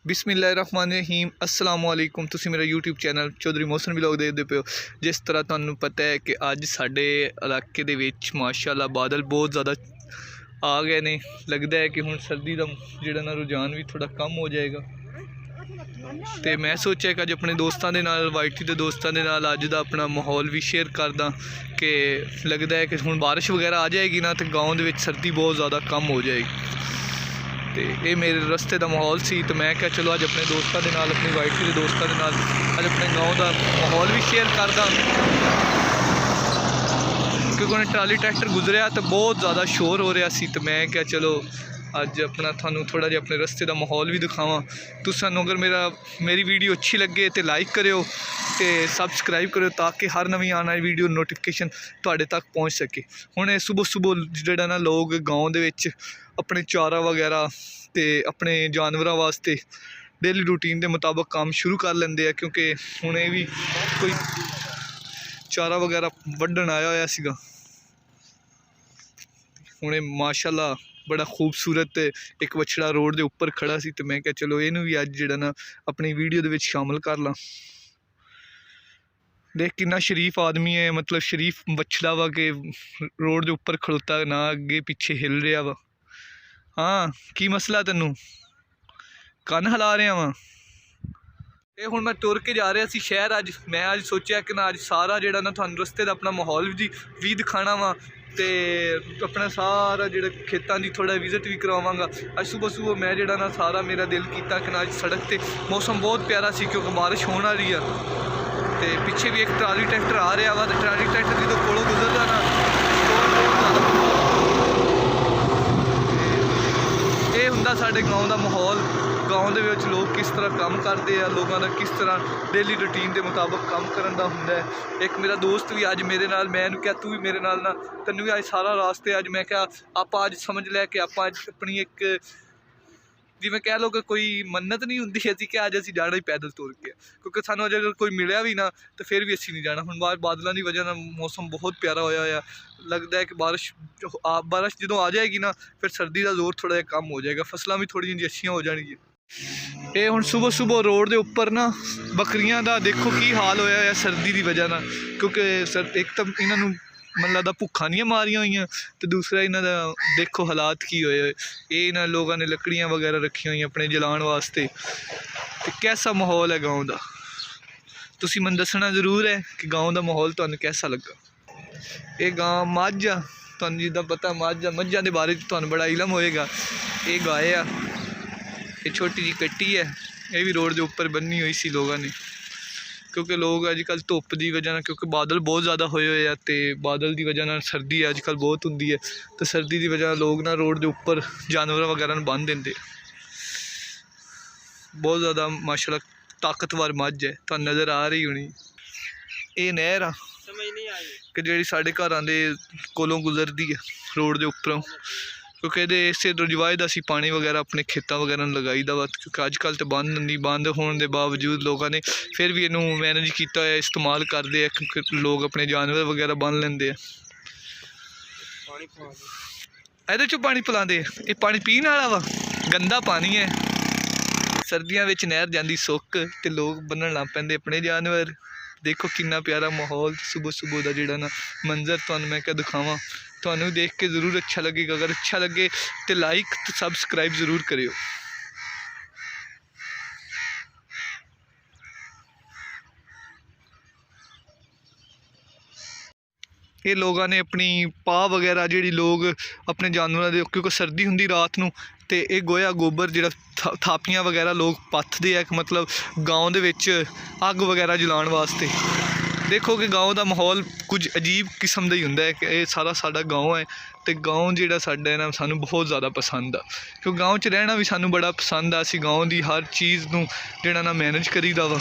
बिस्मिल्लाहिर्रहमानिर्रहीम अस्सलाम वालेकुम। तुसी मेरा YouTube channel Chaudhary Mohsin vlog देखते पे हो। जिस तरह तुहानू पता है कि अज साडे इलाके दे विच माशाअल्लाह बादल बहुत ज़्यादा आ गए ने। लगता है कि हुण सर्दी का जिहड़ा ना रुझान भी थोड़ा कम हो जाएगा। तो मैं सोचा कि अज अपने दोस्तों के नाल वाइटी के दोस्तों के नाल अज का अपना माहौल भी शेयर करदा कि लगता है कि हुण बारिश वगैरह आ जाएगी ना तो गाँव के सर्दी बहुत ज़्यादा कम हो जाएगी। तो ये मेरे रस्ते का माहौल सी। तो मैं क्या चलो अज अपने दोस्तों के नाल अपनी वाइटी के दोस्तों के नाल अज अपने गाँव का माहौल भी शेयर करदा क्योंकि उन्हें ट्राली ट्रैक्टर गुजरिया तो बहुत ज़्यादा शोर हो रहा सी। तो मैं क्या चलो अज अपना थानू थोड़ा जिहा अपने रस्ते का माहौल भी दिखावां। तुसानू अगर मेरी वीडियो अच्छी लगे तो लाइक करो तो सबसक्राइब करो ताकि हर नवी आने वाली वीडियो नोटिफिकेशन तुहाडे तक पहुँच सके। हुण सुबह सुबह जिहड़ा ना लोग गाँव दे विच अपने चारा वगैरह तो अपने जानवरों वास्ते डेली रूटीन के मुताबिक काम शुरू कर लेंदे आ क्योंकि हुणे भी कोई चारा वगैरह वड्ढण आया होया सीगा। हुणे माशाअल्लाह बड़ा खूबसूरत एक बछड़ा रोड के उपर खड़ा सी। तो मैं क्या चलो इनू भी अज जिहड़ा ना अपनी वीडियो दे विच शामिल कर ला। देख कितना शरीफ आदमी है, मतलब शरीफ बछड़ा वा के रोड के उपर खड़ोता ना अगे पिछे हिल रहा वा। हाँ की मसला तेनू कन हिला रहा वा। ये हुण मैं तुर के जा रहा सी शहर। अज मैं अज सोचा कि ना अज सारा जिहड़ा ना तुहानू रस्ते का अपना माहौल भी दिखाना वा तो अपना सारा जिहड़ा खेतों की थोड़ा विजिट भी करवावांगा। अज सुबह सुबह मैं जिहड़ा ना सारा मेरा दिल किया कि ना अज सड़क पर मौसम बहुत प्यारा सी क्योंकि बारिश होने वाली है। तो पिछे भी एक ट्राली ट्रैक्टर आ रहा वा तो ट्राली ट्रैक्टर जो कोलों गुजरदा ना ये हुंदा साडे गाँव का माहौल। गाँव दे विच लोग किस तरह काम करते हैं, लोगों का किस तरह डेली रूटीन के मुताबिक काम करन दा हुंदा है। एक मेरा दोस्त भी अज मेरे नाल, मैं क्या तू भी मेरे नाल ना तैनू भी अज सारा रास्ते अज मैं क्या आप अज समझ लिया कि आप अज अपनी एक जिवें कह लो कि कोई मन्नत नहीं हुंदी असी कि अज असीं जाना ही पैदल तुर के क्योंकि सानू अज अगर कोई मिलिया भी ना तो फिर भी असीं नहीं जाना। हुण बादलों की वजह नाल मौसम बहुत प्यारा होया होया। लगता है कि बारिश जो आ जाएगी ना फिर सर्दी का जोर थोड़ा जिहा कम हो जाएगा, फसलां भी थोड़ी जी अच्छियां हो जाएगी। ये हुण सुबह सुबह रोड के उपर ना बकरियां का देखो की हाल होया है सर्दी की वजह नाल क्योंकि एक तो इन्हों मन लगता भुखा नहीं मारिया हुई तो दूसरा इन्हों का देखो हालात की होए। ये इन्होंने लोगों ने लकड़ियाँ वगैरह रखी हुई अपने जलाने वास्ते। तो कैसा माहौल है गाँव का तुसी मैनूं दसना जरूर है कि गाँव का माहौल तुहानूं कैसा लगा। ये गाँव मझ आ, तुहानूं जिद्दां पता मझ आ, मझां दे बारे तुहानूं बड़ा इलम होएगा। ये गाय आ, ये छोटी जी कट्टी है, ये भी रोड के उपर बन्नी हुई सी लोगों ने क्योंकि लोग अजकल धुप्प की वजह क्योंकि बादल बहुत ज़्यादा होए हुए हैं तो बादल की वजह सर्दी अजकल बहुत होंगी है। तो सर्दी की वजह लोग ना रोड के उपर जानवर वगैरह बन देंगे। बहुत ज़्यादा माशाल्लाह ताकतवर मझ है, तो नज़र आ रही होनी। ये नहर आ कि जी साढ़े घर के कोलों गुजरती है रोड के उपरों क्योंकि इस रजवाए असी पानी वगैरह अपने खेतों वगैरह लगाई दा वा क्योंकि अजकल तो बंद होने के बावजूद लोगों ने फिर भी इनू मैनेज किया है, इस्तेमाल करते हैं क्योंकि लोग अपने जानवर वगैरह बन लेंदे हैं। ਇਹਦੇ चो पानी पिलाते हैं, ये पानी पीने वाला वा गंदा पानी है। सर्दियों में नहर जाती सुक तो लोग बन्नण लग पैंदे अपने जानवर। देखो कितना प्यारा माहौल सुबह सुबह का जिहड़ा ना मंजर तुहानूं मैं क्या दिखावां। तुहानूं देख के ज़रूर अच्छा लगेगा, अगर अच्छा लगे तो लाइक तो सबसक्राइब ज़रूर करियो। ये लोगों ने अपनी पा वगैरह जी लोग अपने जानवरों के क्योंकि सर्दी होंगी रात को तो ये गोया गोबर जो थापियाँ वगैरह लोग पत्थते हैं मतलब गाँव के अग वगैरह जलाने वास्ते। देखो कि गाँव का माहौल कुछ अजीब किस्म का ही होंदा है कि ये सारा साडा गाँव है तो गाँव जिहड़ा साडा है ना सानू बहुत ज़्यादा पसंद आ क्योंकि गाँव च रहना भी सानू बड़ा पसंद आ। असीं गाँव की हर चीज़ नूं जिहड़ा ना मैनेज करीदा वा।